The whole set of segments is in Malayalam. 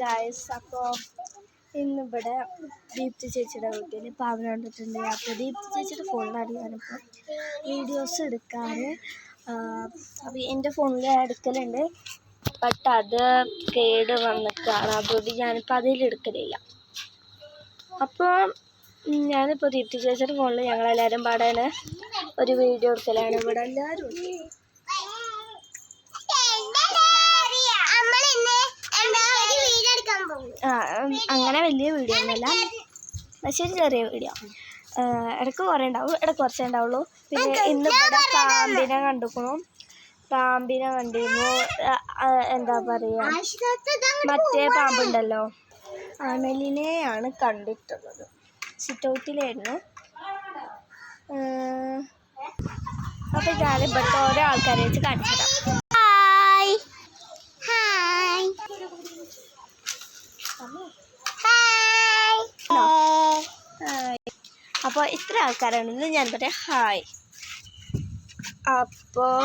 ഗായ്സ്, അപ്പോൾ ഇന്നിവിടെ ദീപ്തി ചേച്ചിയുടെ വീട്ടിൽ പാവന കണ്ടിട്ടുണ്ട്. അപ്പോൾ ദീപ്തി ചേച്ചിയുടെ ഫോണിലാണ് ഞാനിപ്പോൾ വീഡിയോസ് എടുക്കാറ്. അപ്പോൾ എൻ്റെ ഫോണിൽ എടുക്കലുണ്ട്, ബട്ട് അത് കേട് വന്നിട്ടാണ്, അതുകൊണ്ട് ഞാനിപ്പോൾ അതിലെടുക്കലില്ല. അപ്പോൾ ഞാനിപ്പോൾ ദീപ്തി ചേച്ചിയുടെ ഫോണിൽ ഞങ്ങളെല്ലാവരും പാടാണ് ഒരു വീഡിയോ എടുക്കലാണ്. ഇവിടെ എല്ലാവരും അങ്ങനെ വലിയ വീഡിയോ ഒന്നുമല്ല, പക്ഷേ ചെറിയ വീഡിയോ. ഇടയ്ക്ക് കുറേ ഉണ്ടാവും, ഇടയ്ക്ക് കുറച്ചേ ഉണ്ടാവുള്ളൂ. പിന്നെ ഇന്നിവിടെ പാമ്പിനെ കണ്ടിരുന്നു. എന്താ പറയുക, മറ്റേ പാമ്പുണ്ടല്ലോ, അണലിനെയാണ് കണ്ടിട്ടുള്ളത്. സിറ്റൗട്ടിലായിരുന്നു. അപ്പോൾ ഞാൻ ഇവിടുത്തെ ഓരോ ആൾക്കാരെ വെച്ച് കാണിച്ചു തരാം. അപ്പോൾ ഇത്ര ആൾക്കാരാണെന്ന് ഞാൻ പറയാം ഹായ്. അപ്പോൾ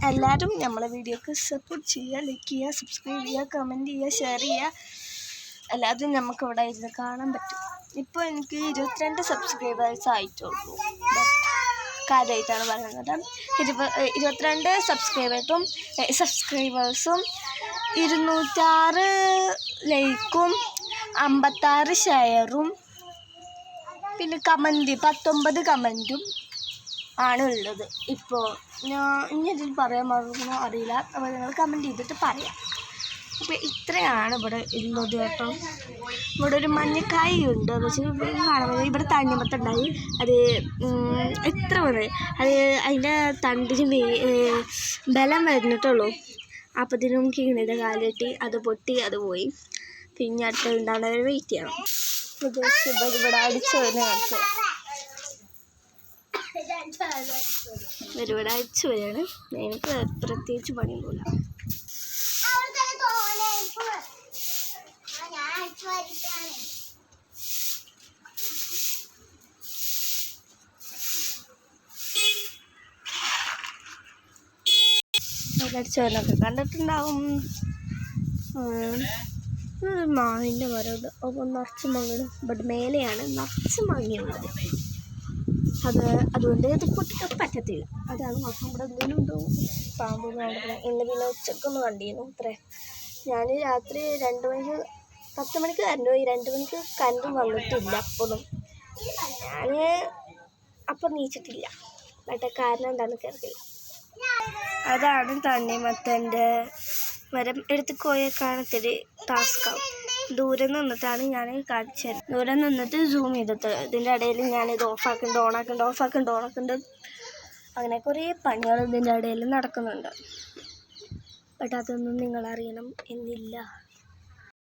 എല്ലാവരും നമ്മളെ വീഡിയോക്ക് സപ്പോർട്ട് ചെയ്യുക, ലൈക്ക് ചെയ്യുക, സബ്സ്ക്രൈബ് ചെയ്യുക, കമൻറ്റ് ചെയ്യുക, ഷെയർ ചെയ്യുക. എല്ലാവരും നമുക്കിവിടെ ഇരുന്ന് കാണാൻ പറ്റും. ഇപ്പോൾ എനിക്ക് 22 സബ്സ്ക്രൈബേഴ്സ് ആയിട്ടുള്ളൂ. കാര്യമായിട്ടാണ് പറയുന്നത്. 22 സബ്സ്ക്രൈബേഴ്സും 206 ലൈക്കും 56 ഷെയറും പിന്നെ 19 കമൻറ്റും ആണ് ഉള്ളത്. ഇപ്പോൾ ഇനി ഇതിൽ പറയാൻ മറന്നോ അറിയില്ല, അപ്പോൾ നിങ്ങൾ കമൻറ്റ് ചെയ്തിട്ട് പറയാം. അപ്പോൾ ഇത്രയാണ് ഇവിടെ ഉള്ളത് കേട്ടോ. ഇവിടെ ഒരു മഞ്ഞക്കായ ഉണ്ട്, പക്ഷേ കാണുന്നത് ഇവിടെ തണ്ണിമത്തുണ്ടായി. അത് എത്ര മതി, അത് അതിൻ്റെ തണ്ടിന് ബലം വരുന്നിട്ടുള്ളൂ. അപ്പത്തിനും കീണിത കാലിട്ടി അത് പൊട്ടി അത് പോയി. പിന്നെ അടുത്ത് ഉണ്ടാകുന്നവർ വെയിറ്റ് ചെയ്യണം. ഇവിടെ അടിച്ചു വരുന്ന കാണിച്ചു, ഇവിടെ അടിച്ചു വരികയാണ്. എനിക്ക് പ്രത്യേകിച്ച് പണിയൊന്നുമില്ല. അടിച്ചു വരുന്നൊക്കെ കണ്ടിട്ടുണ്ടാവും. മാവിൻ്റെ മരമുണ്ട്, അപ്പോൾ നിറച്ച് മങ്ങണ്. ഇവിടെ മേലെയാണ് നിറച്ച് മങ്ങിയുള്ളത്. അതുകൊണ്ട് ഇത് പൊട്ടിക്കാൻ പറ്റത്തില്ല. അതാണ് നോക്കാം. ഇവിടെ എന്തെങ്കിലും ഉണ്ടാവും പാമ്പ് കണ്ടിട്ട്. ഇന്ന് പിന്നെ ഉച്ചക്കൊന്ന് കണ്ടിരുന്നു അത്രേ. ഞാൻ രാത്രി 2 മണിക്ക് 10 മണിക്ക് കറണ്ട് പോയി, 2 മണിക്ക് കറണ്ട് വന്നിട്ടില്ല. അപ്പോഴും ഞാൻ അപ്പം നീച്ചിട്ടില്ല. മറ്റേ കാരണം എന്താണെന്ന് കരുതില്ല. അതാണ് തണ്ണിമത്തൻ്റെ മരം. എടുത്ത് കോയെ കാണത്തിരി ടാസ്ക്കാവും. ദൂരെ നിന്നിട്ടാണ് ഞാൻ കാണിച്ചത്. ദൂരെ നിന്നിട്ട് സൂം ചെയ്തിട്ട് ഇതിൻ്റെ ഇടയിൽ ഞാനിത് ഓണാക്കുന്നുണ്ട്. അങ്ങനെ കുറേ പണികൾ ഇതിൻ്റെ ഇടയിൽ നടക്കുന്നുണ്ട്. ബട്ട് അതൊന്നും നിങ്ങളറിയണം എന്നില്ല.